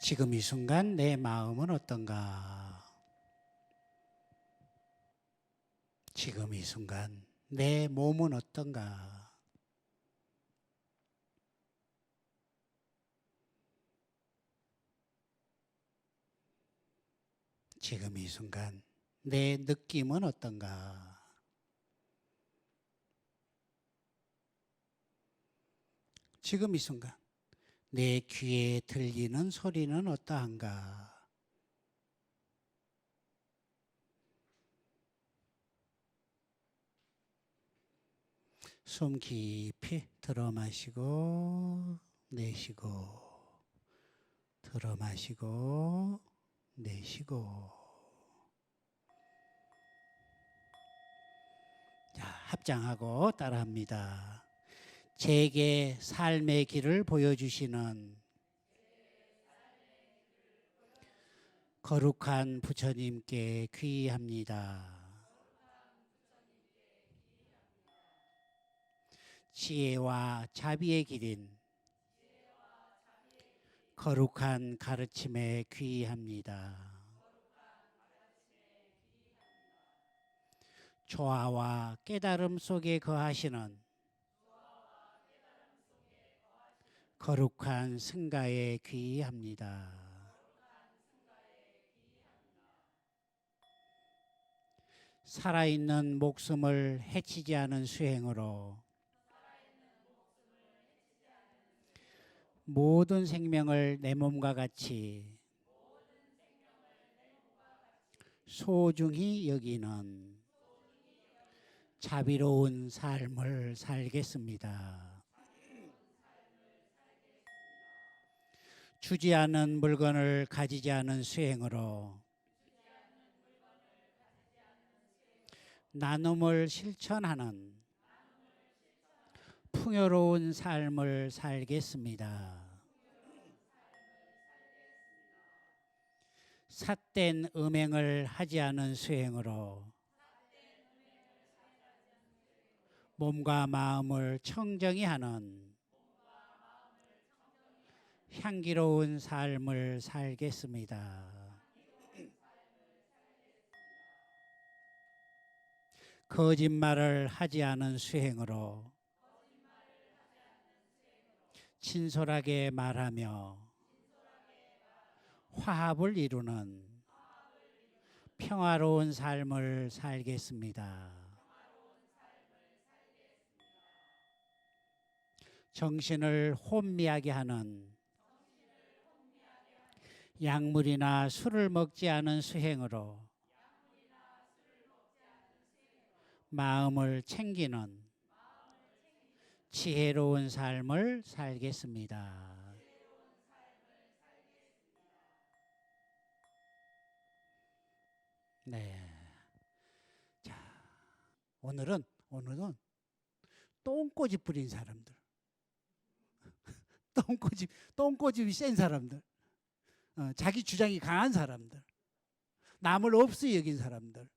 지금 이 순간 내 마음은 어떤가? 지금 이 순간 내 몸은 어떤가? 지금 이 순간 내 느낌은 어떤가? 지금 이 순간 내 귀에 들리는 소리는 어떠한가? 숨 깊이 들어 마시고 내쉬고 들어 마시고 내쉬고. 자, 합장하고 따라합니다. 제게 삶의 길을 보여주시는 거룩한 부처님께 귀의합니다. 지혜와 자비의 길인 거룩한 가르침에 귀의합니다. 조화와 깨달음 속에 거하시는 거룩한 승가에 귀의합니다. 살아있는 목숨을 해치지 않은 수행으로 모든 생명을 내 몸과 같이 소중히 여기는 자비로운 삶을 살겠습니다. 주지 않은 물건을 가지지 않은 수행으로 나눔을 실천하는 풍요로운 삶을 살겠습니다. 삿된 음행을 하지 않은 수행으로 몸과 마음을 청정히 하는 향기로운 삶을 살겠습니다. 거짓말을 하지 않은 수행으로 진솔하게 말하며 화합을 이루는 평화로운 삶을 살겠습니다. 정신을 혼미하게 하는 약물이나 술을 먹지 않은 수행으로 마음을 챙기는 지혜로운 삶을 살겠습니다. 네. 자, 오늘은 똥꼬집 부린 사람들, 똥꼬집이 센 사람들, 자기 주장이 강한 사람들, 남을 없이 여긴 사람들,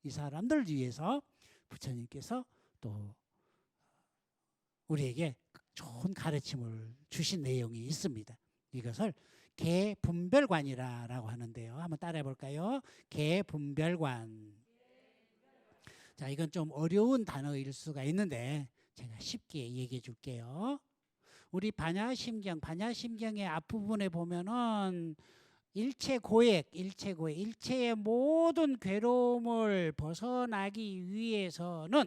이 사람들 위해서 부처님께서 또 우리에게 좋은 가르침을 주신 내용이 있습니다. 이것을 개분별관이라고 하는데요. 한번 따라해 볼까요? 개분별관. 자, 이건 좀 어려운 단어일 수가 있는데 제가 쉽게 얘기해 줄게요. 우리 반야심경의 앞부분에 보면은 일체의 모든 괴로움을 벗어나기 위해서는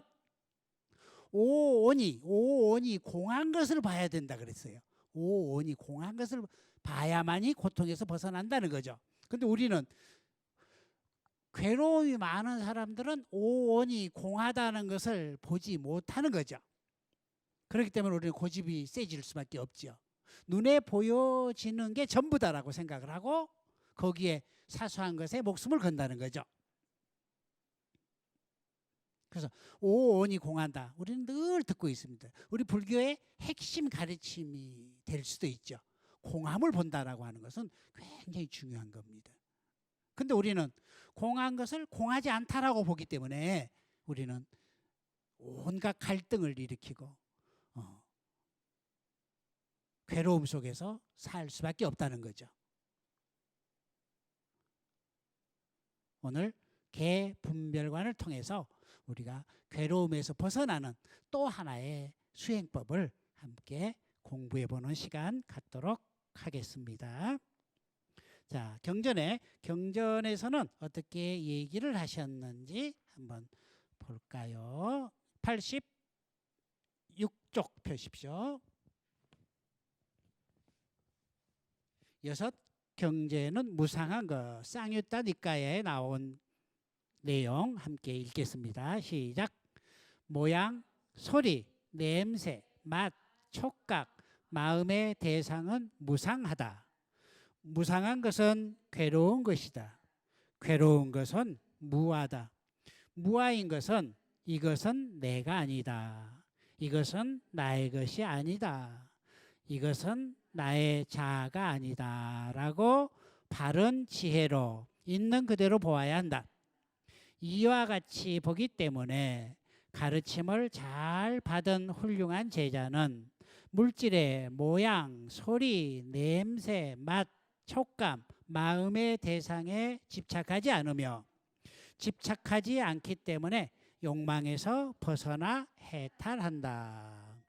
오온이 공한 것을 봐야 된다 그랬어요. 오온이 공한 것을 봐야만이 고통에서 벗어난다는 거죠. 근데 우리는 괴로움이 많은 사람들은 오온이 공하다는 것을 보지 못하는 거죠. 그렇기 때문에 우리는 고집이 세질 수밖에 없죠. 눈에 보여지는 게 전부다라고 생각을 하고 거기에 사소한 것에 목숨을 건다는 거죠. 그래서 오온이 공한다. 우리는 늘 듣고 있습니다. 우리 불교의 핵심 가르침이 될 수도 있죠. 공함을 본다라고 하는 것은 굉장히 중요한 겁니다. 근데 우리는 공한 것을 공하지 않다라고 보기 때문에 우리는 온갖 갈등을 일으키고 괴로움 속에서 살 수밖에 없다는 거죠. 오늘 개 분별관을 통해서 우리가 괴로움에서 벗어나는 또 하나의 수행법을 함께 공부해 보는 시간 갖도록 하겠습니다. 자, 경전에서는 어떻게 얘기를 하셨는지 한번 볼까요? 86쪽 펴십시오. 여섯 경제는 무상한 것, 쌍유따 니까에 나온 내용 함께 읽겠습니다. 시작. 모양, 소리, 냄새, 맛, 촉각, 마음의 대상은 무상하다. 무상한 것은 괴로운 것이다. 괴로운 것은 무하다. 무아인 것은 이것은 내가 아니다. 이것은 나의 것이 아니다. 이것은 나의 자아가 아니다. 라고 바른 지혜로 있는 그대로 보아야 한다. 이와 같이 보기 때문에 가르침을 잘 받은 훌륭한 제자는 물질의 모양, 소리, 냄새, 맛, 촉감, 마음의 대상에 집착하지 않으며 집착하지 않기 때문에 욕망에서 벗어나 해탈한다.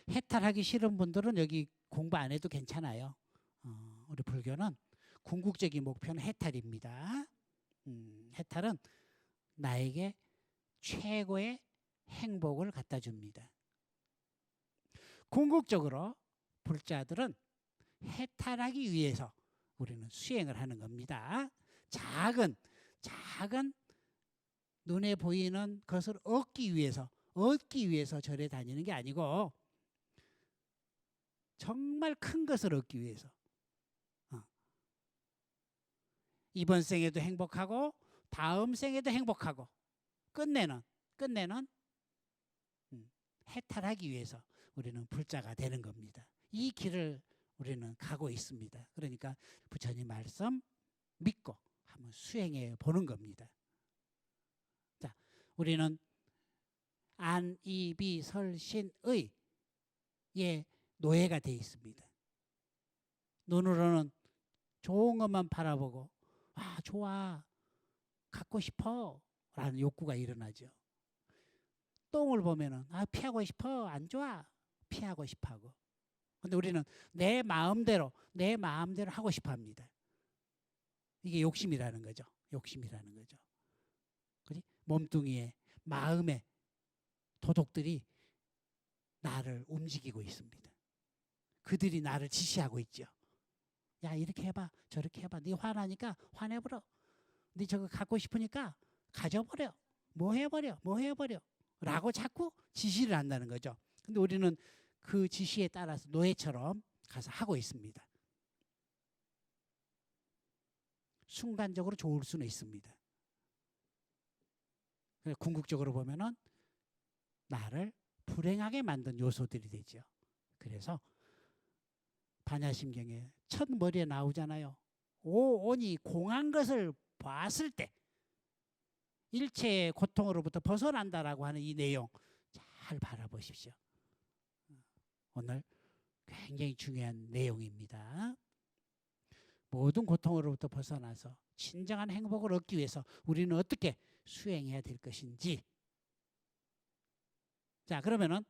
해탈하기 싫은 분들은 여기 공부 안 해도 괜찮아요. 우리 불교는 궁극적인 목표는 해탈입니다. 해탈은 나에게 최고의 행복을 갖다 줍니다. 궁극적으로 불자들은 해탈하기 위해서 우리는 수행을 하는 겁니다. 작은 눈에 보이는 것을 얻기 위해서 절에 다니는 게 아니고 정말 큰 것을 얻기 위해서 이번 생에도 행복하고 다음 생에도 행복하고 끝내는 해탈하기 위해서 우리는 불자가 되는 겁니다. 이 길을 우리는 가고 있습니다. 그러니까 부처님 말씀 믿고 한번 수행해 보는 겁니다. 자, 우리는 안, 이, 비, 설, 신의 의 노예가 되어 있습니다. 눈으로는 좋은 것만 바라보고 아 좋아 갖고 싶어 라는 욕구가 일어나죠. 똥을 보면은 아 피하고 싶어 안 좋아 피하고 싶어 하고. 근데 우리는 내 마음대로 하고 싶어 합니다. 이게 욕심이라는 거죠. 그지? 몸뚱이에 마음에 도둑들이 나를 움직이고 있습니다. 그들이 나를 지시하고 있죠. 야 이렇게 해봐 저렇게 해봐. 네 화나니까 화내버려. 네 저거 갖고 싶으니까 가져버려. 뭐 해버려 라고 자꾸 지시를 한다는 거죠. 근데 우리는 그 지시에 따라서 노예처럼 가서 하고 있습니다. 순간적으로 좋을 수는 있습니다. 궁극적으로 보면은 나를 불행하게 만든 요소들이 되죠. 그래서 반야심경에 첫 머리에 나오잖아요. 오온이 공한 것을 봤을 때 일체의 고통으로부터 벗어난다라고 하는 이 내용 잘 바라보십시오. 오늘 굉장히 중요한 내용입니다. 모든 고통으로부터 벗어나서 진정한 행복을 얻기 위해서 우리는 어떻게 수행해야 될 것인지. 자, 그러면은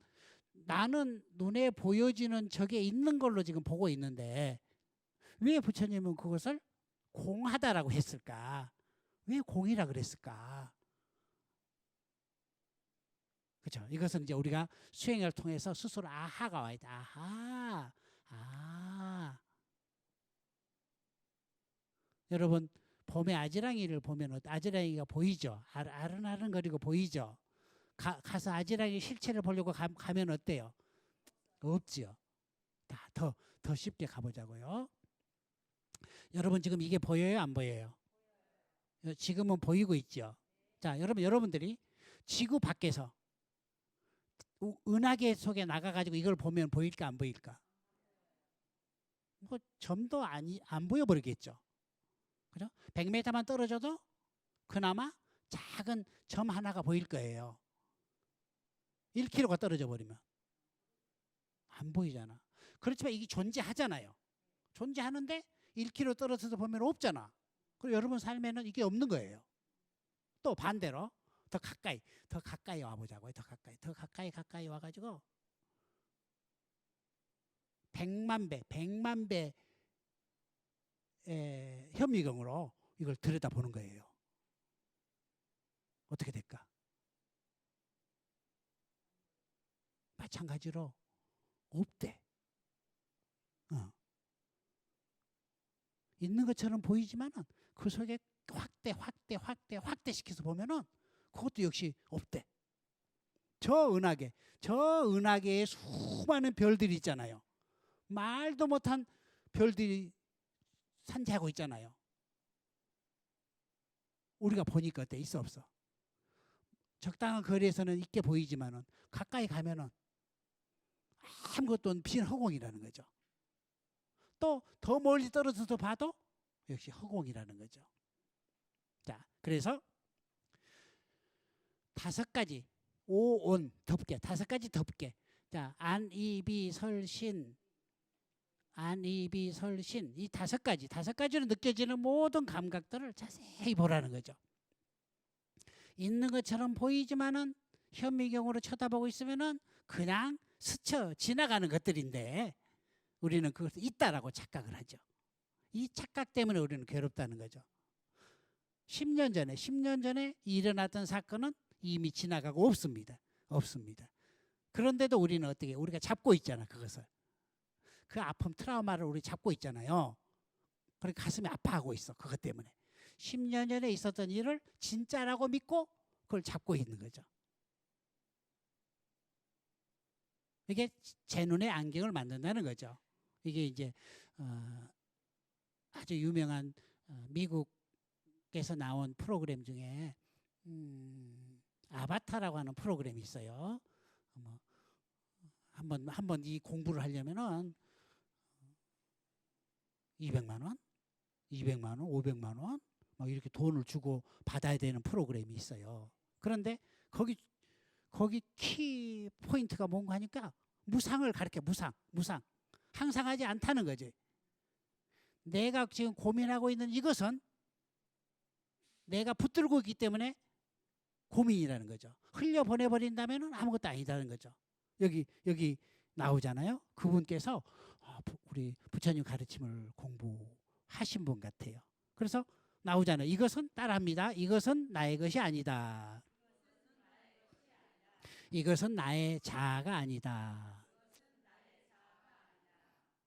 나는 눈에 보여지는 저게 있는 걸로 지금 보고 있는데 왜 부처님은 그것을 공하다라고 했을까? 왜 공이라 그랬을까? 그렇죠? 이것은 이제 우리가 수행을 통해서 스스로 아하가 와야 돼. 여러분 봄에 아지랑이를 보면 아지랑이가 보이죠? 아른아른거리고 보이죠? 가서 아지랑이 실체를 보려고 가면 어때요? 없지요. 더 쉽게 가보자고요. 여러분 지금 이게 보여요? 안 보여요? 지금은 보이고 있죠. 자, 여러분들이 지구 밖에서 은하계 속에 나가가지고 이걸 보면 보일까 안 보일까? 뭐 점도 안 보여버리겠죠. 그죠? 100m만 떨어져도 그나마 작은 점 하나가 보일 거예요. 1km가 떨어져 버리면 안 보이잖아. 그렇지만 이게 존재하잖아요. 존재하는데 1km 떨어져서 보면 없잖아. 그리고 여러분 삶에는 이게 없는 거예요. 또 반대로 더 가까이 와보자고요. 더 가까이 와가지고 100만 배 현미경으로 이걸 들여다보는 거예요. 어떻게 될까? 마찬가지로 없대. 있는 것처럼 보이지만은 그 속에 확대시켜서 보면은 그것도 역시 없대. 저 은하계에 수많은 별들이 있잖아요. 말도 못한 별들이 산재하고 있잖아요. 우리가 보니까 어때? 있어 없어? 적당한 거리에서는 있게 보이지만은 가까이 가면은 아무것도 없는 빈 허공이라는 거죠. 또 더 멀리 떨어져서 봐도 역시 허공이라는 거죠. 자, 그래서 5가지 오온 덮개, 5가지 덮개. 자, 안이비설신 이 5가지로 느껴지는 모든 감각들을 자세히 보라는 거죠. 있는 것처럼 보이지만은 현미경으로 쳐다보고 있으면은 그냥 스쳐 지나가는 것들인데 우리는 그것을 있다라고 착각을 하죠. 이 착각 때문에 우리는 괴롭다는 거죠. 10년 전에 일어났던 사건은 이미 지나가고 없습니다. 그런데도 우리는 어떻게 우리가 잡고 있잖아. 그것을. 그 아픔 트라우마를 우리 잡고 있잖아요. 그러니까 가슴이 아파하고 있어. 그것 때문에. 10년 전에 있었던 일을 진짜라고 믿고 그걸 잡고 있는 거죠. 이게 제 눈에 안경을 만든다는 거죠. 이게 이제 아주 유명한 미국에서 나온 프로그램 중에 아바타라고 하는 프로그램이 있어요. 한번 이 공부를 하려면은 200만 원, 500만 원 막 이렇게 돈을 주고 받아야 되는 프로그램이 있어요. 그런데 거기 키 포인트가 뭔가 하니까 무상을 가르쳐. 무상. 항상 하지 않다는 거지. 내가 지금 고민하고 있는 이것은 내가 붙들고 있기 때문에 고민이라는 거죠. 흘려보내버린다면 아무것도 아니다는 거죠. 여기 나오잖아요. 그분께서 우리 부처님 가르침을 공부하신 분 같아요. 그래서 나오잖아요. 이것은 따라합니다. 이것은 나의 것이 아니다. 이것은 나의 자아가 아니다.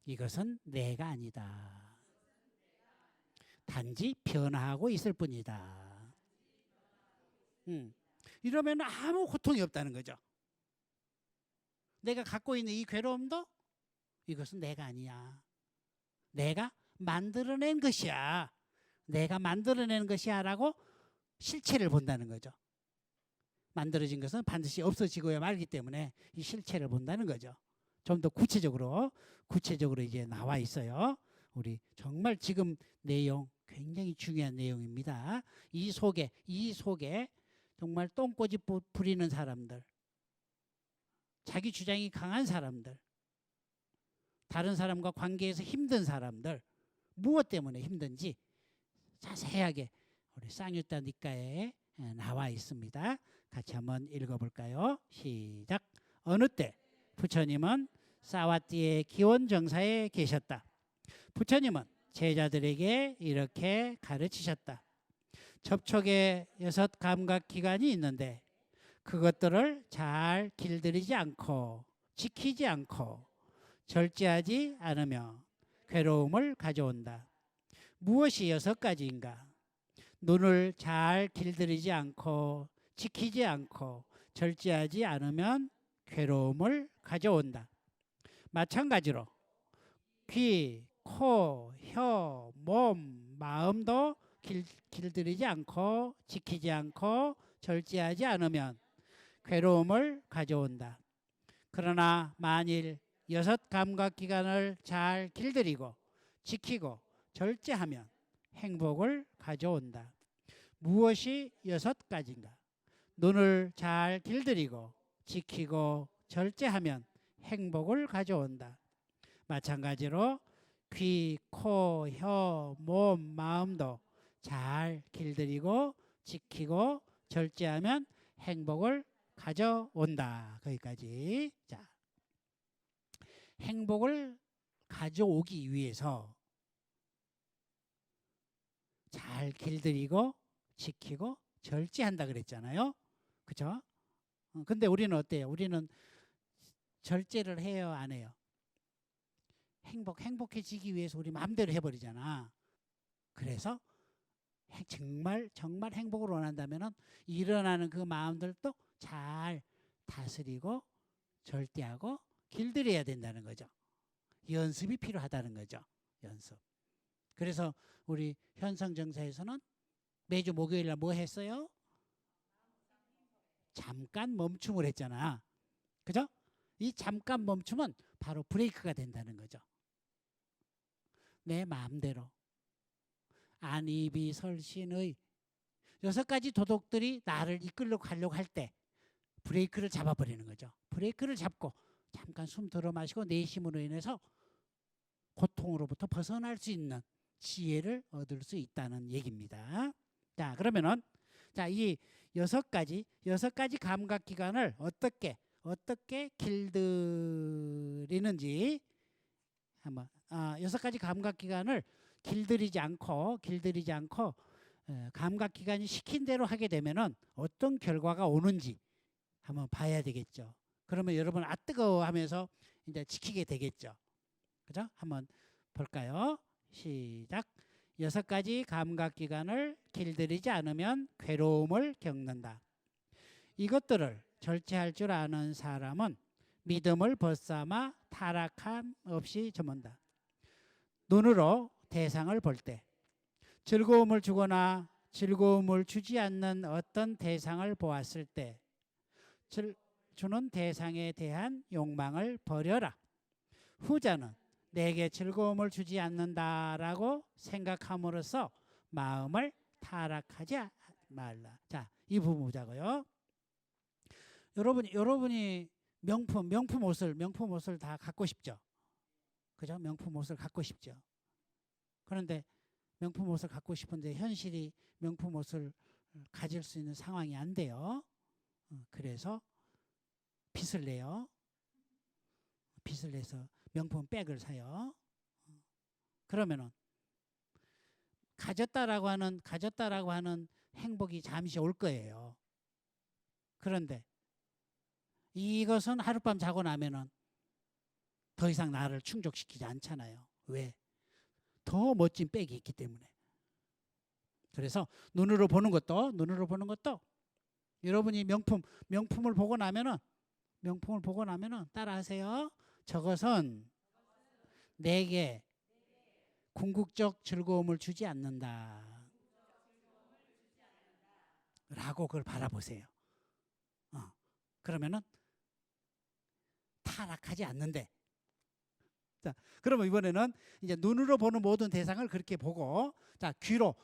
이것은 내가 아니다. 단지 변화하고 있을 뿐이다. 이러면 아무 고통이 없다는 거죠. 내가 갖고 있는 이 괴로움도 이것은 내가 아니야. 내가 만들어낸 것이야. 라고 실체를 본다는 거죠. 만들어진 것은 반드시 없어지고야 말기 때문에 이 실체를 본다는 거죠. 좀 더 구체적으로 이제 나와 있어요. 우리 정말 지금 내용 굉장히 중요한 내용입니다. 이 속에 정말 똥꼬집 부리는 사람들, 자기 주장이 강한 사람들, 다른 사람과 관계에서 힘든 사람들, 무엇 때문에 힘든지 자세하게 우리 쌍유타 니까에 나와 있습니다. 같이 한번 읽어볼까요? 시작. 어느 때 부처님은 사와띠의 기원정사에 계셨다. 부처님은 제자들에게 이렇게 가르치셨다. 접촉의 6 감각기관이 있는데 그것들을 잘 길들이지 않고 지키지 않고 절제하지 않으면 괴로움을 가져온다. 무엇이 6가지인가? 눈을 잘 길들이지 않고 지키지 않고 절제하지 않으면 괴로움을 가져온다. 마찬가지로 귀, 코, 혀, 몸, 마음도 길들이지 않고 지키지 않고 절제하지 않으면 괴로움을 가져온다. 그러나 만일 6 감각기관을 잘 길들이고 지키고 절제하면 행복을 가져온다. 무엇이 6가지인가? 눈을 잘 길들이고 지키고 절제하면 행복을 가져온다. 마찬가지로 귀, 코, 혀, 몸, 마음도 잘 길들이고 지키고 절제하면 행복을 가져온다. 거기까지. 자, 행복을 가져오기 위해서 잘 길들이고 지키고 절제한다 그랬잖아요. 그죠? 근데 우리는 어때요? 우리는 절제를 해요, 안 해요? 행복해지기 위해서 우리 마음대로 해버리잖아. 그래서 정말 행복을 원한다면은 일어나는 그 마음들도 잘 다스리고 절대하고 길들여야 된다는 거죠. 연습이 필요하다는 거죠. 연습. 그래서 우리 현성정사에서는 매주 목요일 날 뭐 했어요? 잠깐 멈춤을 했잖아. 그죠? 이 잠깐 멈춤은 바로 브레이크가 된다는 거죠. 내 마음대로. 안이비 설신의 6가지 도덕들이 나를 이끌러 가려고 할 때 브레이크를 잡아버리는 거죠. 브레이크를 잡고 잠깐 숨 들어 마시고 내심으로 인해서 고통으로부터 벗어날 수 있는 지혜를 얻을 수 있다는 얘기입니다. 자, 그러면은 자, 이 6가지 감각 기관을 어떻게 길들이는지 한번 6가지 감각 기관을 길들이지 않고 감각 기관이 시킨 대로 하게 되면은 어떤 결과가 오는지 한번 봐야 되겠죠. 그러면 여러분 뜨거워 하면서 이제 지키게 되겠죠. 그죠? 한번 볼까요? 시작. 6가지 감각 기관을 길들이지 않으면 괴로움을 겪는다. 이것들을 절제할 줄 아는 사람은 믿음을 벗삼아 타락함 없이 저문다. 눈으로 대상을 볼 때 즐거움을 주거나 즐거움을 주지 않는 어떤 대상을 보았을 때 주는 대상에 대한 욕망을 버려라. 후자는 내게 즐거움을 주지 않는다라고 생각함으로써 마음을 타락하지 말라. 자, 이 부분 보자고요. 여러분이 명품 옷을 다 갖고 싶죠. 그죠? 명품 옷을 갖고 싶죠. 그런데 명품 옷을 갖고 싶은데 현실이 명품 옷을 가질 수 있는 상황이 안 돼요. 그래서 빚을 내요. 빚을 내서 명품 백을 사요. 그러면은 가졌다라고 하는 행복이 잠시 올 거예요. 그런데 이것은 하룻밤 자고 나면은 더 이상 나를 충족시키지 않잖아요. 왜? 더 멋진 백이 있기 때문에. 그래서 눈으로 보는 것도 여러분이 명품을 보고 나면은 따라하세요. 저것은 내게 궁극적 즐거움을 주지 않는다. 라고 그걸 바라보세요. 그러면은 타락하지 않는데. 자, 그러면 이번에는 이제 눈으로 보는 모든 대상을 그렇게 보고, 자, 귀로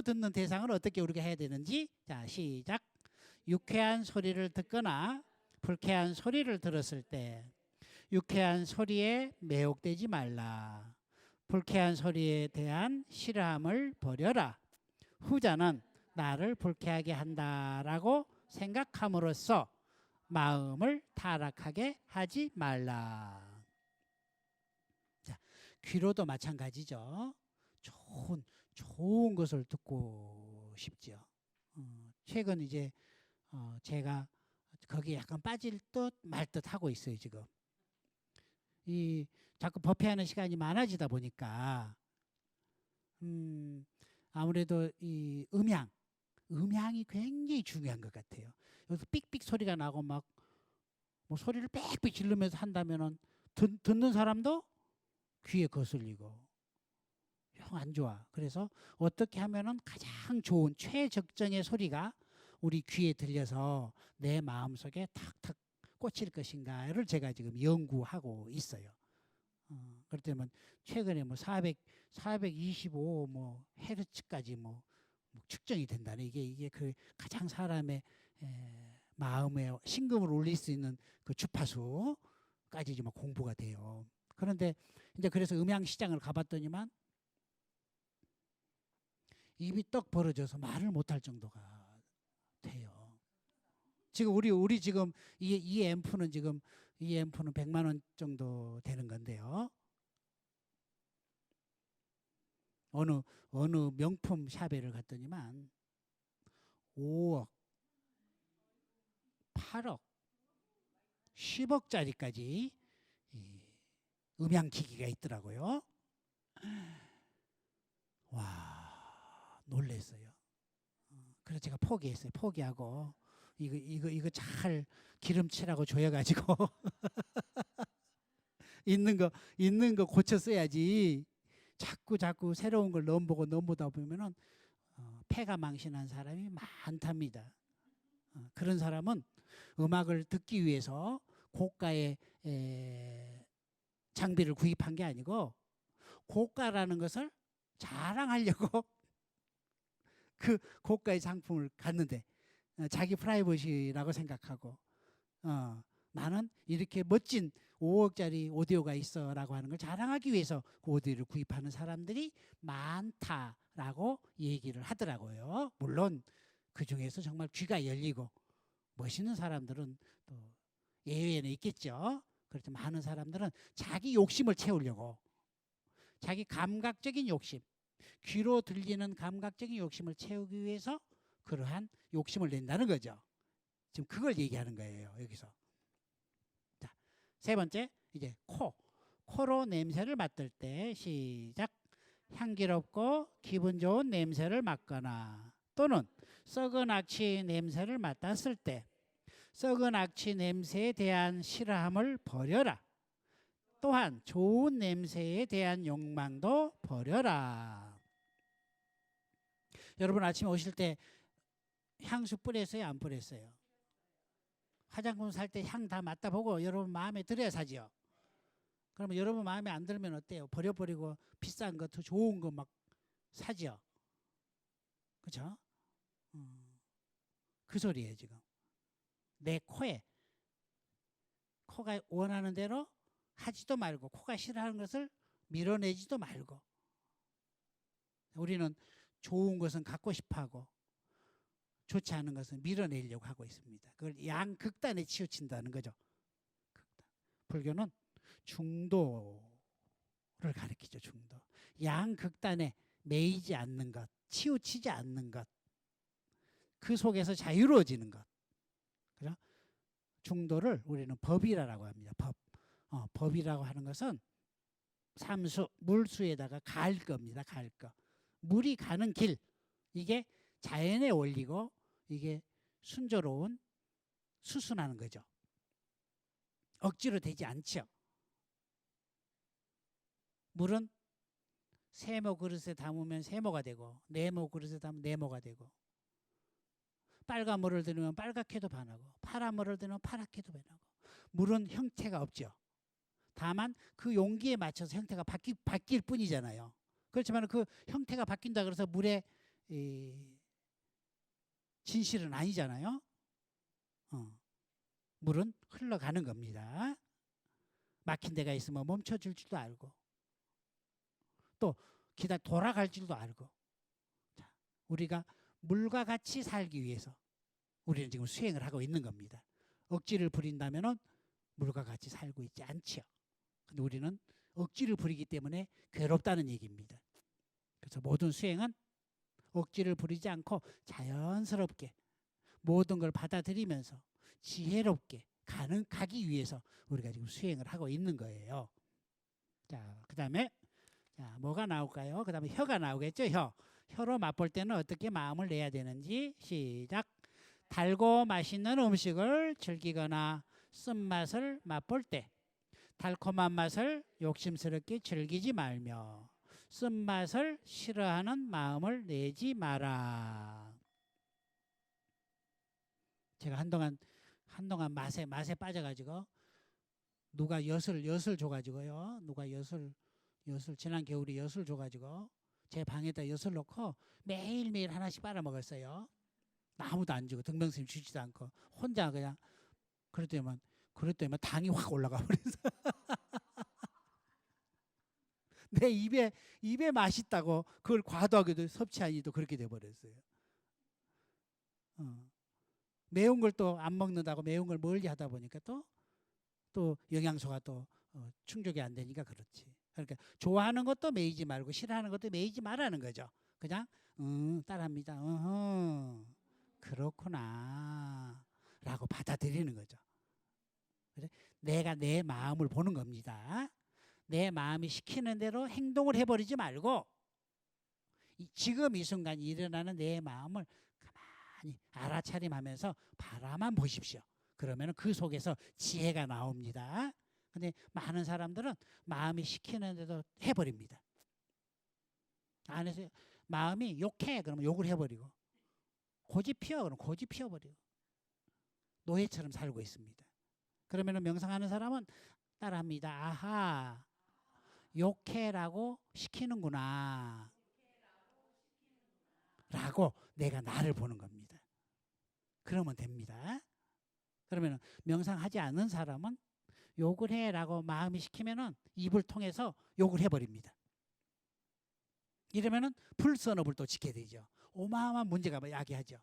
듣는 대상을 어떻게 우리가 해야 되는지, 자, 시작. 유쾌한 소리를 듣거나 불쾌한 소리를 들었을 때 유쾌한 소리에 매혹되지 말라. 불쾌한 소리에 대한 싫어함을 버려라. 후자는 나를 불쾌하게 한다라고 생각함으로써 마음을 타락하게 하지 말라. 자, 귀로도 마찬가지죠. 좋은 것을 듣고 싶죠. 최근 이제 제가 거기에 약간 빠질 듯 말 듯 하고 있어요, 지금. 이 자꾸 법회하는 시간이 많아지다 보니까 아무래도 이 음향이 굉장히 중요한 것 같아요. 여기서 삑삑 소리가 나고 막 뭐 소리를 빽빽 지르면서 한다면은 듣는 사람도 귀에 거슬리고 형 안 좋아. 그래서 어떻게 하면은 가장 좋은 최적정의 소리가 우리 귀에 들려서 내 마음속에 탁탁 꽂힐 것인가를 제가 지금 연구하고 있어요. 그럴 때면 최근에 뭐 425 뭐 헤르츠까지 뭐 측정이 된다는 이게 그 가장 사람의 마음에 심금을 울릴 수 있는 그 주파수까지 좀 공부가 돼요. 그런데 이제 그래서 음향 시장을 가봤더니만 입이 떡 벌어져서 말을 못할 정도가 돼요. 지금 우리 지금 이 앰프는 지금 이 앰프는 100만 원 정도 되는 건데요. 어느 명품 샵에를 갔더니만 5억, 8억, 10억짜리까지 음향 기기가 있더라고요. 와, 놀랬어요. 그래서 제가 포기했어요. 포기하고 이거 잘 기름칠하고 조여가지고 있는 거 고쳐 써야지. 자꾸 새로운 걸 넘보다 보면은 폐가 망신한 사람이 많답니다. 그런 사람은 음악을 듣기 위해서 고가의 장비를 구입한 게 아니고 고가라는 것을 자랑하려고 그 고가의 상품을 갔는데 자기 프라이버시라고 생각하고 나는 이렇게 멋진 5억짜리 오디오가 있어라고 하는 걸 자랑하기 위해서 그 오디오를 구입하는 사람들이 많다라고 얘기를 하더라고요. 물론 그 중에서 정말 귀가 열리고 멋있는 사람들은 또 예외는 있겠죠. 그렇지만 많은 사람들은 자기 욕심을 채우려고 자기 감각적인 욕심, 귀로 들리는 감각적인 욕심을 채우기 위해서 그러한 욕심을 낸다는 거죠. 지금 그걸 얘기하는 거예요. 여기서. 자, 세 번째 이제 코로 냄새를 맡을 때 시작. 향기롭고 기분 좋은 냄새를 맡거나 또는 썩은 악취 냄새를 맡았을 때 썩은 악취 냄새에 대한 싫어함을 버려라. 또한 좋은 냄새에 대한 욕망도 버려라. 여러분 아침에 오실 때 향수 뿌렸어요? 안 뿌렸어요? 화장품 살 때 향 다 맡아보고 여러분 마음에 들어야 사지요. 그러면 여러분 마음에 안 들면 어때요? 버려버리고 비싼 거 더 좋은 거 막 사지요. 그렇죠? 그 소리예요 지금. 내 코가 원하는 대로 하지도 말고 코가 싫어하는 것을 밀어내지도 말고 우리는 좋은 것은 갖고 싶어하고 좋지 않은 것은 밀어내려고 하고 있습니다. 그걸 양극단에 치우친다는 거죠. 불교는 중도를 가리키죠. 중도. 양극단에 매이지 않는 것, 치우치지 않는 것, 그 속에서 자유로워지는 것. 그죠? 중도를 우리는 법이라고 합니다. 법이라고 하는 것은 삼수, 물수에다가 갈 겁니다. 갈 거. 물이 가는 길. 이게 자연의 원리고 이게 순조로운 수순하는 거죠. 억지로 되지 않죠. 물은 세모 그릇에 담으면 세모가 되고 네모 그릇에 담으면 네모가 되고 빨간 물을 들으면 빨갛게도 변하고 파란 물을 들으면 파랗게도 변하고 물은 형태가 없죠. 다만 그 용기에 맞춰서 형태가 바뀔 뿐이잖아요. 그렇지만 그 형태가 바뀐다 그래서 물의 진실은 아니잖아요. 물은 흘러가는 겁니다. 막힌 데가 있으면 멈춰줄 줄도 알고 또 돌아갈 줄도 알고. 자, 우리가 물과 같이 살기 위해서 우리는 지금 수행을 하고 있는 겁니다. 억지를 부린다면은 물과 같이 살고 있지 않지요. 근데 우리는 억지를 부리기 때문에 괴롭다는 얘기입니다. 그래서 모든 수행은 억지를 부리지 않고 자연스럽게 모든 걸 받아들이면서 지혜롭게 가기 위해서 우리가 지금 수행을 하고 있는 거예요. 자, 그다음에 뭐가 나올까요? 그다음에 혀가 나오겠죠. 혀로 맛볼 때는 어떻게 마음을 내야 되는지 시작. 달고 맛있는 음식을 즐기거나 쓴맛을 맛볼 때 달콤한 맛을 욕심스럽게 즐기지 말며 쓴맛을 싫어하는 마음을 내지 마라. 제가 한동안 맛에 빠져가지고 누가 엿을 줘가지고요. 누가 엿을 지난 겨울에 엿을 줘가지고 제 방에다 엿을 넣고 매일매일 하나씩 빨아먹었어요. 아무도 안 주고 등병스님 주지도 않고 혼자 그냥 그랬더니만 당이 확 올라가 버려서 내 입에 맛있다고 그걸 과도하게도 섭취하니도 그렇게 돼버렸어요. 매운 걸 또 안 먹는다고 매운 걸 멀리 하다 보니까 또 영양소가 또 충족이 안 되니까 그렇지. 그러니까 좋아하는 것도 매이지 말고 싫어하는 것도 매이지 말라는 거죠. 그냥 따라합니다. 그렇구나 라고 받아들이는 거죠. 그래? 내가 내 마음을 보는 겁니다. 내 마음이 시키는 대로 행동을 해버리지 말고 지금 이 순간 일어나는 내 마음을 가만히 알아차림하면서 바라만 보십시오. 그러면 그 속에서 지혜가 나옵니다. 근데 많은 사람들은 마음이 시키는 대로 해버립니다. 안에서 마음이 욕해 그러면 욕을 해버리고 고집 피워 그러면 고집 피워버리고 노예처럼 살고 있습니다. 그러면 명상하는 사람은 따라합니다. 아하, 욕해라고 시키는구나 라고 내가 나를 보는 겁니다. 그러면 됩니다. 그러면 명상하지 않는 사람은 욕을 해라고 마음이 시키면은 입을 통해서 욕을 해버립니다. 이러면은 불선업을 또 지켜야 되죠. 어마어마한 문제가 야기하죠.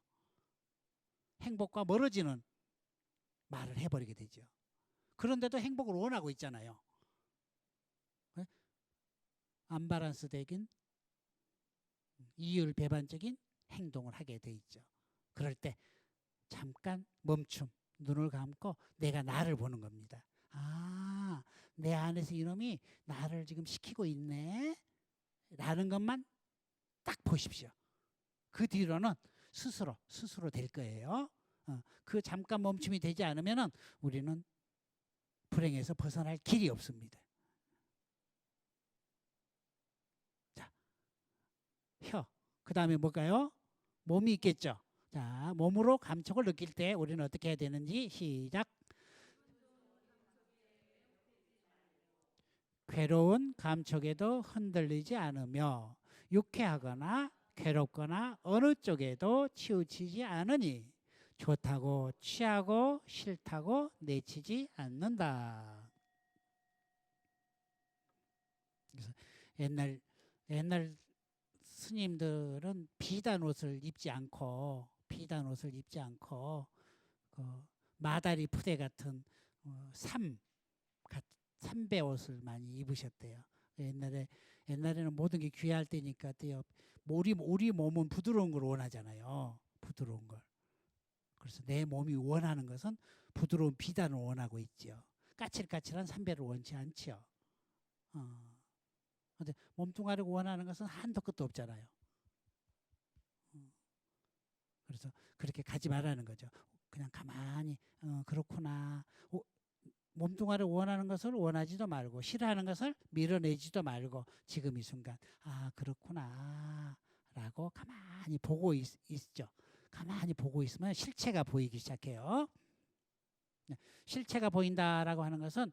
행복과 멀어지는 말을 해버리게 되죠. 그런데도 행복을 원하고 있잖아요. 안바란스 되긴 이율배반적인 행동을 하게 돼 있죠. 그럴 때 잠깐 멈춤, 눈을 감고 내가 나를 보는 겁니다. 아, 내 안에서 이놈이 나를 지금 시키고 있네 라는 것만 딱 보십시오. 그 뒤로는 스스로 될 거예요. 그 잠깐 멈춤이 되지 않으면 우리는 불행에서 벗어날 길이 없습니다. 자, 혀. 그 다음에 뭘까요? 몸이 있겠죠. 자, 몸으로 감촉을 느낄 때 우리는 어떻게 해야 되는지 시작. 괴로운 감촉에도 흔들리지 않으며 유쾌하거나 괴롭거나 어느 쪽에도 치우치지 않으니 좋다고 취하고 싫다고 내치지 않는다. 그래서 옛날 스님들은 비단 옷을 입지 않고 그 마다리 푸대 같은 삼배 옷을 많이 입으셨대요. 옛날에는 모든 게 귀할 때니까 우리 몸은 부드러운 걸 원하잖아요. 부드러운 걸. 그래서 내 몸이 원하는 것은 부드러운 비단을 원하고 있죠. 까칠까칠한 삼배를 원치 않죠. 근데 몸뚱아리를 원하는 것은 한도 끝도 없잖아요. 그래서 그렇게 가지 말라는 거죠. 그냥 가만히 그렇구나. 몸뚱아리를 원하는 것을 원하지도 말고 싫어하는 것을 밀어내지도 말고 지금 이 순간 그렇구나 라고 가만히 보고 있죠. 가만히 보고 있으면 실체가 보이기 시작해요. 실체가 보인다라고 하는 것은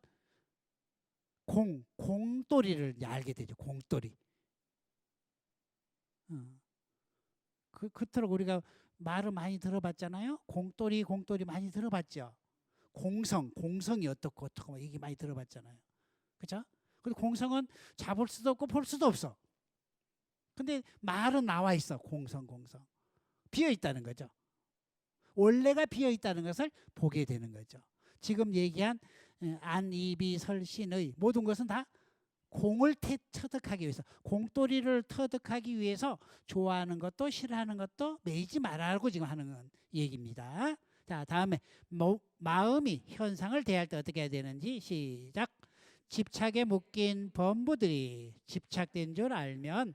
공돌이를 알게 되죠. 공돌이. 그토록 우리가 말을 많이 들어봤잖아요. 공돌이 많이 들어봤죠. 공성이 어떻고 이게 많이 들어봤잖아요. 그렇죠? 근데 공성은 잡을 수도 없고 볼 수도 없어. 근데 말은 나와 있어. 공성. 비어 있다는 거죠. 원래가 비어 있다는 것을 보게 되는 거죠. 지금 얘기한 안이비설신의 모든 것은 다 공을 터득하기 위해서 공돌이를 터득하기 위해서 좋아하는 것도 싫어하는 것도 매이지 말라고 지금 하는 얘기입니다. 자, 다음에 마음이 현상을 대할 때 어떻게 해야 되는지 시작. 집착에 묶인 범부들이 집착된 줄 알면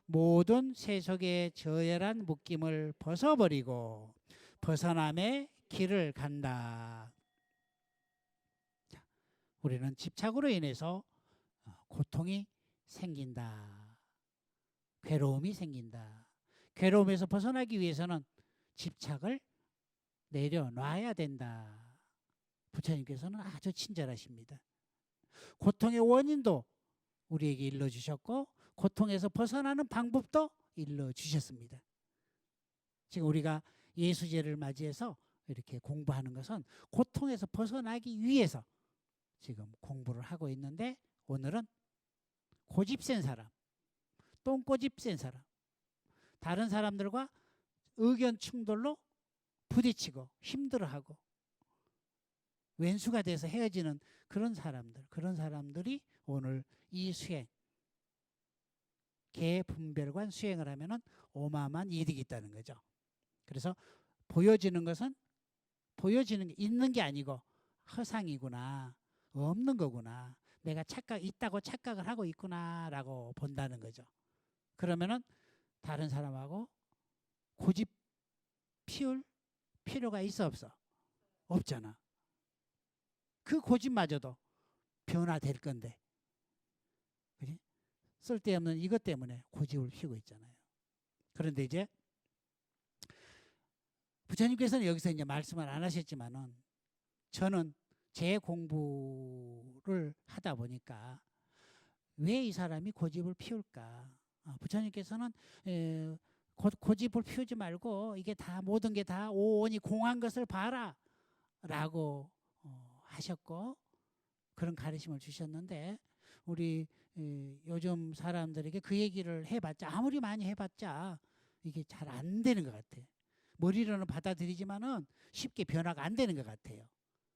모든 세속의 저열한 묶임을 벗어버리고 벗어남의 길을 간다. 자, 우리는 집착으로 인해서 고통이 생긴다. 괴로움이 생긴다. 괴로움에서 벗어나기 위해서는 집착을 내려놔야 된다. 부처님께서는 아주 친절하십니다. 고통의 원인도 우리에게 일러주셨고 고통에서 벗어나는 방법도 일러주셨습니다. 지금 우리가 예수제를 맞이해서 이렇게 공부하는 것은 고통에서 벗어나기 위해서 지금 공부를 하고 있는데 오늘은 고집 센 사람, 똥꼬집 센 사람, 다른 사람들과 의견 충돌로 부딪히고 힘들어하고 왼수가 돼서 헤어지는 그런 사람들이 오늘 이 수행, 개분별관 수행을 하면은 어마어마한 이득이 있다는 거죠. 그래서 보여지는 것은 보여지는 게 있는 게 아니고 허상이구나, 없는 거구나, 내가 있다고 착각을 하고 있구나라고 본다는 거죠. 그러면은 다른 사람하고 고집 피울 필요가 있어 없어? 없잖아. 그 고집마저도 변화될 건데, 그지? 쓸데없는 이것 때문에 고집을 피우고 있잖아요. 그런데 이제 부처님께서는 여기서 이제 말씀을 안 하셨지만은 저는 제 공부를 하다 보니까 왜 이 사람이 고집을 피울까? 부처님께서는 고집을 피우지 말고 이게 다 모든 게 다 오온이 공한 것을 봐라라고 하셨고 그런 가르침을 주셨는데 우리 요즘 사람들에게 그 얘기를 해봤자 아무리 많이 해봤자 이게 잘 안 되는 것 같아요. 머리로는 받아들이지만은 쉽게 변화가 안 되는 것 같아요.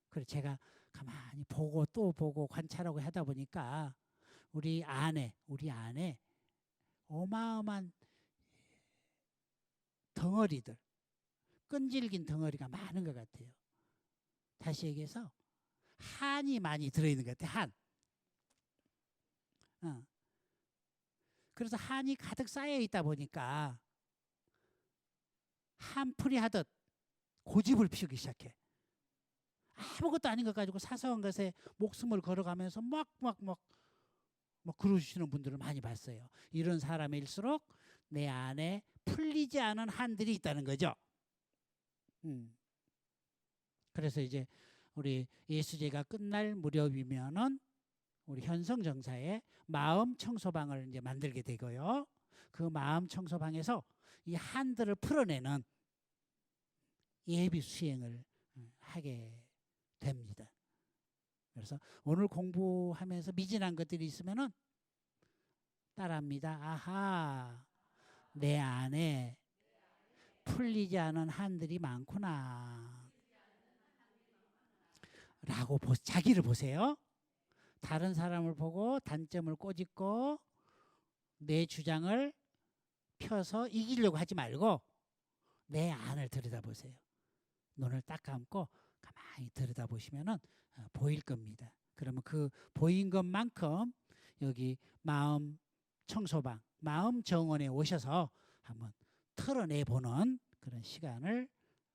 그래서 제가 가만히 보고 또 보고 관찰하고 하다 보니까 우리 안에 어마어마한 덩어리들, 끈질긴 덩어리가 많은 것 같아요. 다시 얘기해서 한이 많이 들어있는 것 같아요. 한. 그래서 한이 가득 쌓여 있다 보니까 한풀이 하듯 고집을 피우기 시작해. 아무것도 아닌 것 가지고 사소한 것에 목숨을 걸어가면서 막 그러시는 분들을 많이 봤어요. 이런 사람일수록 내 안에 풀리지 않은 한들이 있다는 거죠. 그래서 이제 우리 예수제가 끝날 무렵이면은 우리 현성정사에 마음 청소방을 이제 만들게 되고요. 그 마음 청소방에서 이 한들을 풀어내는 예비 수행을 하게 됩니다. 그래서 오늘 공부하면서 미진한 것들이 있으면은 따라합니다. 아하, 내 안에 풀리지 않은 한들이 많구나. 라고 자기를 보세요. 다른 사람을 보고 단점을 꼬집고 내 주장을 펴서 이기려고 하지 말고 내 안을 들여다보세요. 눈을 딱 감고 가만히 들여다보시면은 보일 겁니다. 그러면 그 보인 것만큼 여기 마음 청소방, 마음 정원에 오셔서 한번 털어내보는 그런 시간을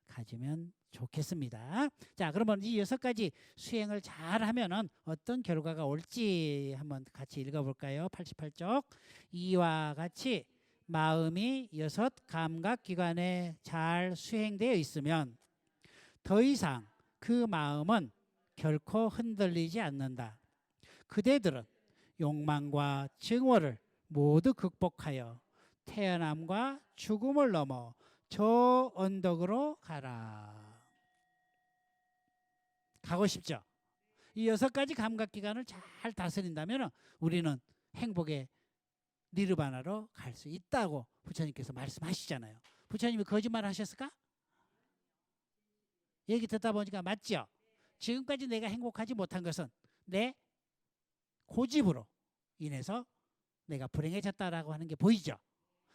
가지면 좋겠습니다. 자, 그러면 이 6가지 수행을 잘 하면은 어떤 결과가 올지 한번 같이 읽어볼까요? 88쪽. 이와 같이 마음이 6 감각기관에 잘 수행되어 있으면 더 이상 그 마음은 결코 흔들리지 않는다. 그대들은 욕망과 증오를 모두 극복하여 태어남과 죽음을 넘어 저 언덕으로 가라. 가고 싶죠? 이 6가지 감각기관을 잘 다스린다면 우리는 행복의 니르바나로 갈 수 있다고 부처님께서 말씀하시잖아요. 부처님이 거짓말 하셨을까? 얘기 듣다 보니까 맞죠? 지금까지 내가 행복하지 못한 것은 내 고집으로 인해서 내가 불행해졌다라고 하는 게 보이죠?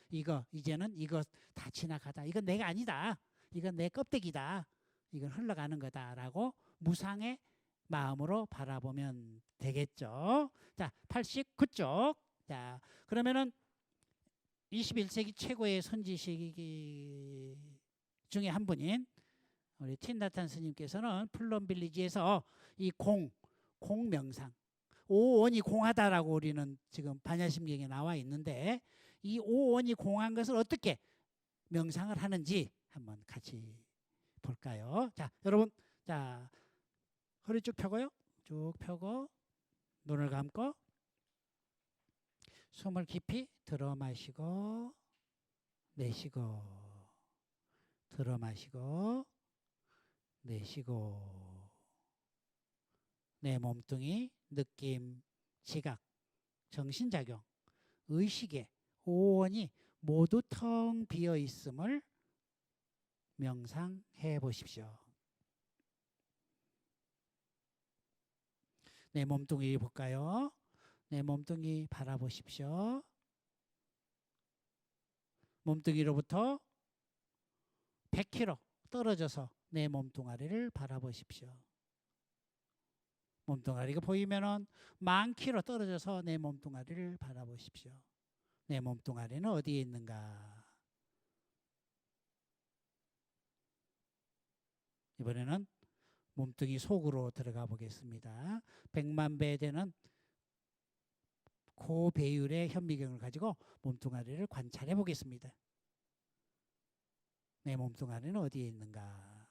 이제는 이거 다 지나가다. 이건 내가 아니다. 이건 내 껍데기다. 이건 흘러가는 거다라고 무상의 마음으로 바라보면 되겠죠. 자, 89쪽. 자, 그러면은 21세기 최고의 선지식 중에 한 분인 우리 틴다탄 스님께서는 플럼 빌리지에서 이 공명상, 오원이 공하다라고 우리는 지금 반야심경에 나와 있는데 이 오원이 공한 것을 어떻게 명상을 하는지 한번 같이 볼까요? 자, 여러분, 자, 허리 쭉 펴고요. 쭉 펴고 눈을 감고 숨을 깊이 들어 마시고 내쉬고 들어 마시고 내쉬고 내 몸뚱이 느낌, 지각 정신작용, 의식의 오원이 모두 텅 비어 있음을 명상해 보십시오. 내 몸뚱이 볼까요? 내 몸뚱이 바라보십시오. 몸뚱이로부터 100km 떨어져서 내 몸뚱아리를 바라보십시오. 몸뚱아리가 보이면은 10,000km 떨어져서 내 몸뚱아리를 바라보십시오. 내 몸뚱아리는 어디에 있는가? 이번에는 몸뚱이 속으로 들어가 보겠습니다. 100만 배 되는 고배율의 현미경을 가지고 몸뚱아리를 관찰해 보겠습니다. 내 몸뚱아리는 어디에 있는가?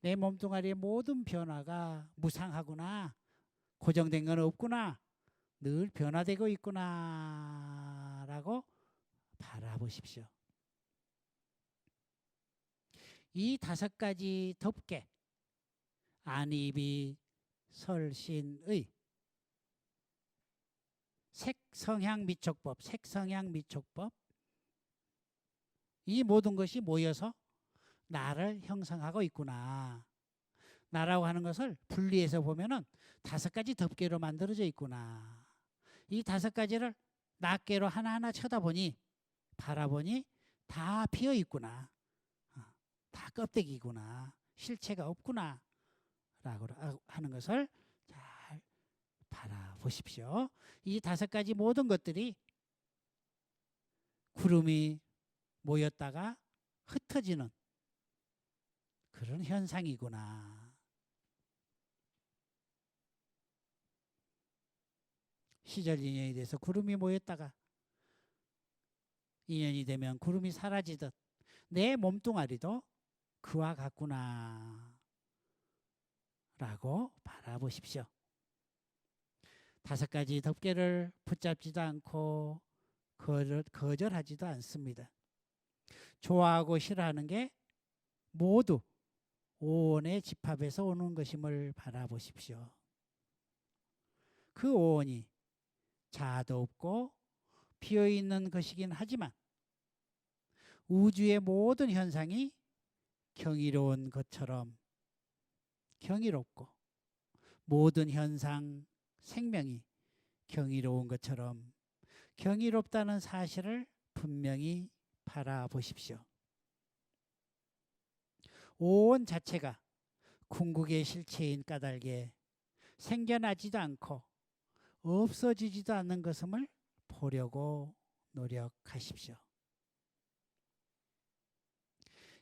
내 몸뚱아리의 모든 변화가 무상하구나. 고정된 건 없구나. 늘 변화되고 있구나. 라고 바라보십시오. 이 5가지 덮개, 안입이 설신의 색성향 미촉법, 색성향 미촉법, 이 모든 것이 모여서 나를 형성하고 있구나. 나라고 하는 것을 분리해서 보면은 5가지 덮개로 만들어져 있구나. 이 5가지를 낱개로 하나하나 쳐다보니, 바라보니 다 비어 있구나. 다 껍데기구나. 실체가 없구나. 라고 하는 것을 잘 바라보십시오. 이 5가지 모든 것들이 구름이 모였다가 흩어지는 그런 현상이구나. 시절 인연이 돼서 구름이 모였다가 인연이 되면 구름이 사라지듯 내 몸뚱아리도 그와 같구나. 라고 바라보십시오. 5가지 덮개를 붙잡지도 않고 거절하지도 않습니다. 좋아하고 싫어하는 게 모두 오온의 집합에서 오는 것임을 바라보십시오. 그 오온이 자아도 없고 비어있는 것이긴 하지만 우주의 모든 현상이 경이로운 것처럼 경이롭고 모든 현상, 생명이 경이로운 것처럼 경이롭다는 사실을 분명히 바라보십시오. 오온 자체가 궁극의 실체인 까닭에 생겨나지도 않고 없어지지도 않는 것임을 보려고 노력하십시오.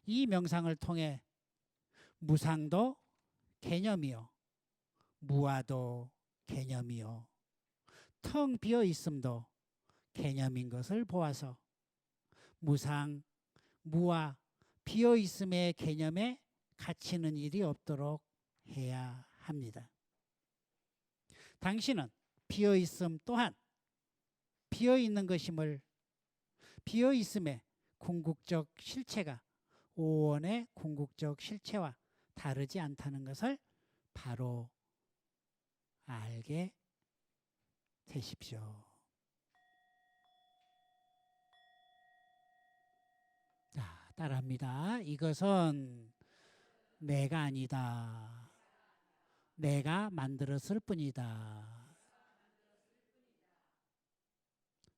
이 명상을 통해 무상도 개념이요, 무아도 개념이요, 텅 비어 있음도 개념인 것을 보아서 무상, 무아, 비어 있음의 개념에 갇히는 일이 없도록 해야 합니다. 당신은 비어 있음 또한 비어 있는 것임을, 비어 있음의 궁극적 실체가 오원의 궁극적 실체와 다르지 않다는 것을 바로 알게 되십시오. 자, 따라합니다. 이것은 내가 아니다. 내가 만들었을 뿐이다.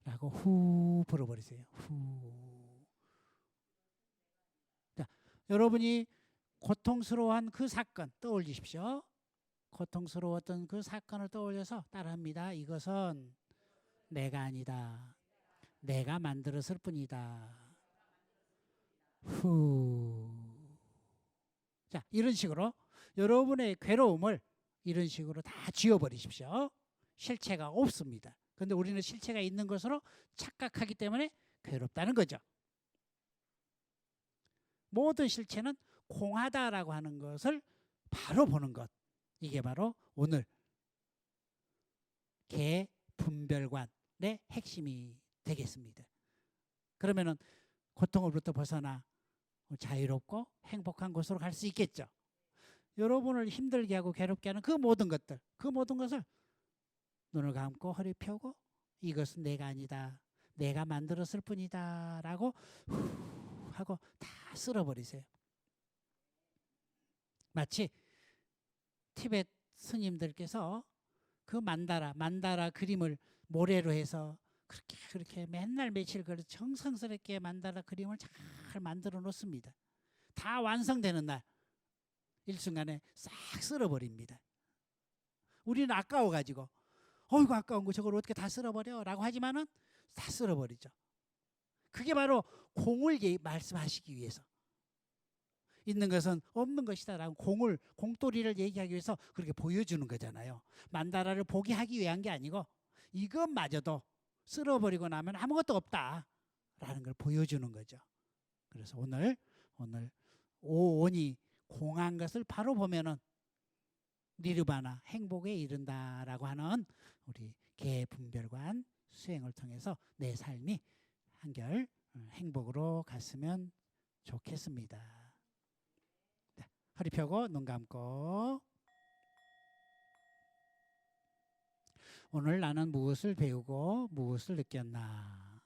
라고 후 불어버리세요. 후. 자, 여러분이 고통스러워한 그 사건 떠올리십시오. 고통스러웠던 그 사건을 떠올려서 따라합니다. 이것은 내가 아니다. 내가 만들었을 뿐이다. 후. 자, 이런 식으로 여러분의 괴로움을 이런 식으로 다 지워버리십시오. 실체가 없습니다. 그런데 우리는 실체가 있는 것으로 착각하기 때문에 괴롭다는 거죠. 모든 실체는 공하다라고 하는 것을 바로 보는 것. 이게 바로 오늘 개분별관의 핵심이 되겠습니다. 그러면은 고통으로부터 벗어나 자유롭고 행복한 곳으로 갈 수 있겠죠. 여러분을 힘들게 하고 괴롭게 하는 그 모든 것들, 그 모든 것을 눈을 감고 허리 펴고 이것은 내가 아니다. 내가 만들었을 뿐이다. 라고 후 하고 다 쓸어버리세요. 마치 티베트 스님들께서 그 만다라 그림을 모래로 해서 그렇게 맨날 며칠 걸어 정성스럽게 만다라 그림을 잘 만들어 놓습니다. 다 완성되는 날 일순간에 싹 쓸어버립니다. 우리는 아까워가지고 어이구 아까운 거 저걸 어떻게 다 쓸어버려 라고 하지만은 다 쓸어버리죠. 그게 바로 공을 말씀하시기 위해서 있는 것은 없는 것이다 라고 공돌이를 얘기하기 위해서 그렇게 보여주는 거잖아요. 만다라를 보게 하기 위한 게 아니고 이것마저도 쓸어버리고 나면 아무것도 없다 라는 걸 보여주는 거죠. 그래서 오늘 오온이 공한 것을 바로 보면은 니르바나 행복에 이른다라고 하는 우리 개분별관 수행을 통해서 내 삶이 한결 행복으로 갔으면 좋겠습니다. 네, 허리 펴고 눈 감고 오늘 나는 무엇을 배우고 무엇을 느꼈나.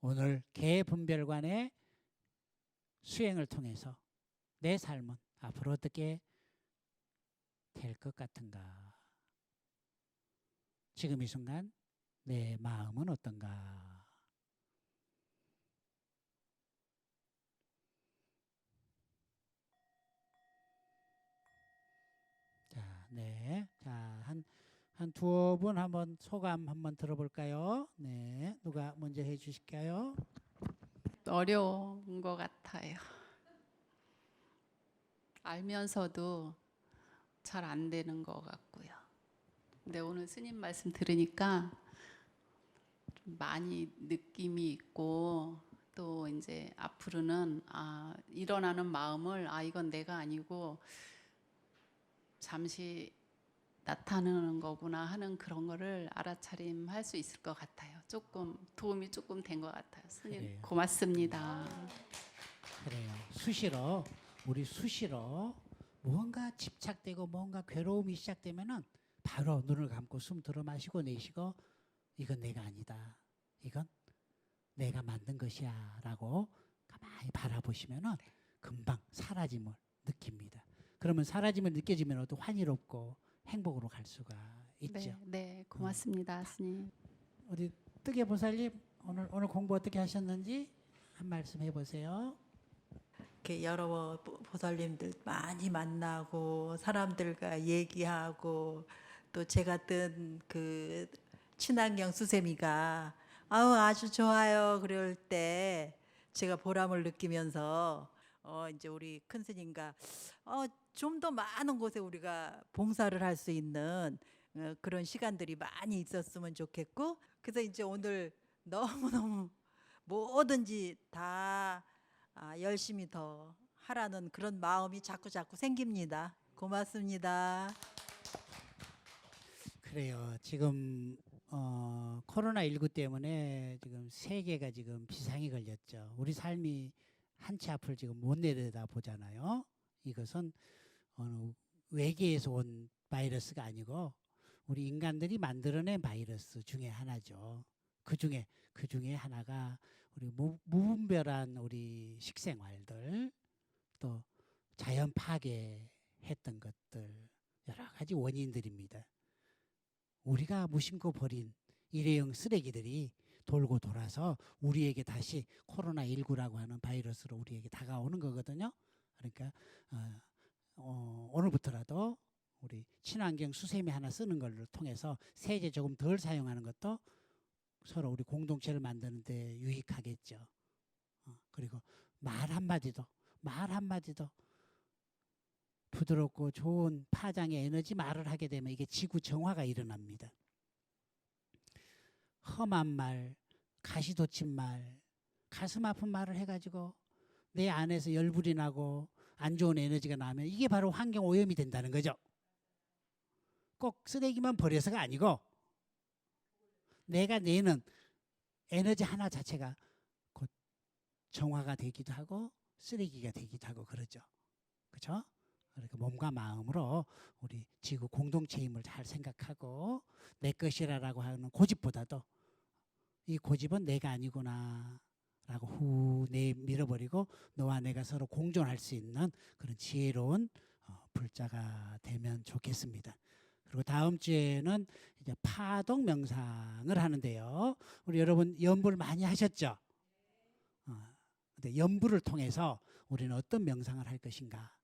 오늘 개분별관의 수행을 통해서 내 삶은 앞으로 어떻게 될 것 같은가. 지금 이 순간 내 마음은 어떤가. 자, 네. 자, 한 두어 분 한번 소감 한번 들어볼까요? 네. 누가 먼저 해 주실까요? 어려운 것 같아요. 알면서도 잘 안 되는 것 같고요. 근데 오늘 스님 말씀 들으니까 좀 많이 느낌이 있고 또 이제 앞으로는 일어나는 마음을 이건 내가 아니고 잠시 나타나는 거구나 하는 그런 거를 알아차림할 수 있을 것 같아요. 조금 도움이 조금 된 것 같아요. 스님 그래요. 고맙습니다. 그래요. 수시로 뭔가 집착되고 뭔가 괴로움이 시작되면은 바로 눈을 감고 숨 들어 마시고 내쉬고 이건 내가 아니다. 이건 내가 만든 것이야 라고 가만히 바라보시면은 금방 사라짐을 느낍니다. 그러면 사라짐을 느껴지면 또 환희롭고 행복으로 갈 수가 있죠. 네, 고맙습니다, 스님. 우리 뜨개 보살님 오늘 공부 어떻게 하셨는지 한 말씀 해보세요. 이렇게 여러 보살님들 많이 만나고 사람들과 얘기하고 또 제 같은 그 친환경 수세미가 아주 좋아요 그럴 때 제가 보람을 느끼면서 이제 우리 큰 스님과 좀 더 많은 곳에 우리가 봉사를 할 수 있는 그런 시간들이 많이 있었으면 좋겠고 그래서 이제 오늘 너무너무 뭐든지 다 열심히 더 하라는 그런 마음이 자꾸 생깁니다. 고맙습니다. 그래요. 지금 코로나19 때문에 지금 세계가 지금 비상이 걸렸죠. 우리 삶이 한 치 앞을 지금 못 내려다 보잖아요. 이것은 외계에서 온 바이러스가 아니고 우리 인간들이 만들어낸 바이러스 중에 하나죠. 그 중에 하나가 우리 무분별한 우리 식생활들 또 자연 파괴했던 것들 여러 가지 원인들입니다. 우리가 무심코 버린 일회용 쓰레기들이 돌고 돌아서 우리에게 다시 코로나19라고 하는 바이러스로 우리에게 다가오는 거거든요. 그러니까 오늘부터라도 우리 친환경 수세미 하나 쓰는 걸 통해서 세제 조금 덜 사용하는 것도 서로 우리 공동체를 만드는 데 유익하겠죠. 그리고 말 한마디도 부드럽고 좋은 파장의 에너지 말을 하게 되면 이게 지구 정화가 일어납니다. 험한 말, 가시돋친 말, 가슴 아픈 말을 해가지고 내 안에서 열불이 나고 안 좋은 에너지가 나면 이게 바로 환경 오염이 된다는 거죠. 꼭 쓰레기만 버려서가 아니고 내가 내는 에너지 하나 자체가 곧 정화가 되기도 하고 쓰레기가 되기도 하고 그러죠. 그렇죠? 그러니까 몸과 마음으로 우리 지구 공동체 힘을 잘 생각하고 내 것이라고 하는 고집보다도 이 고집은 내가 아니구나 라고 후 밀어버리고 너와 내가 서로 공존할 수 있는 그런 지혜로운 불자가 되면 좋겠습니다. 그리고 다음 주에는 이제 파동 명상을 하는데요. 우리 여러분 연불 많이 하셨죠? 근데 연불을 통해서 우리는 어떤 명상을 할 것인가?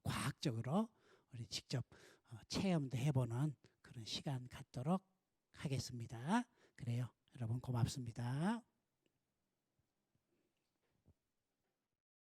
과학적으로 우리 직접 체험도 해보는 그런 시간 갖도록 하겠습니다. 그래요. 여러분 고맙습니다.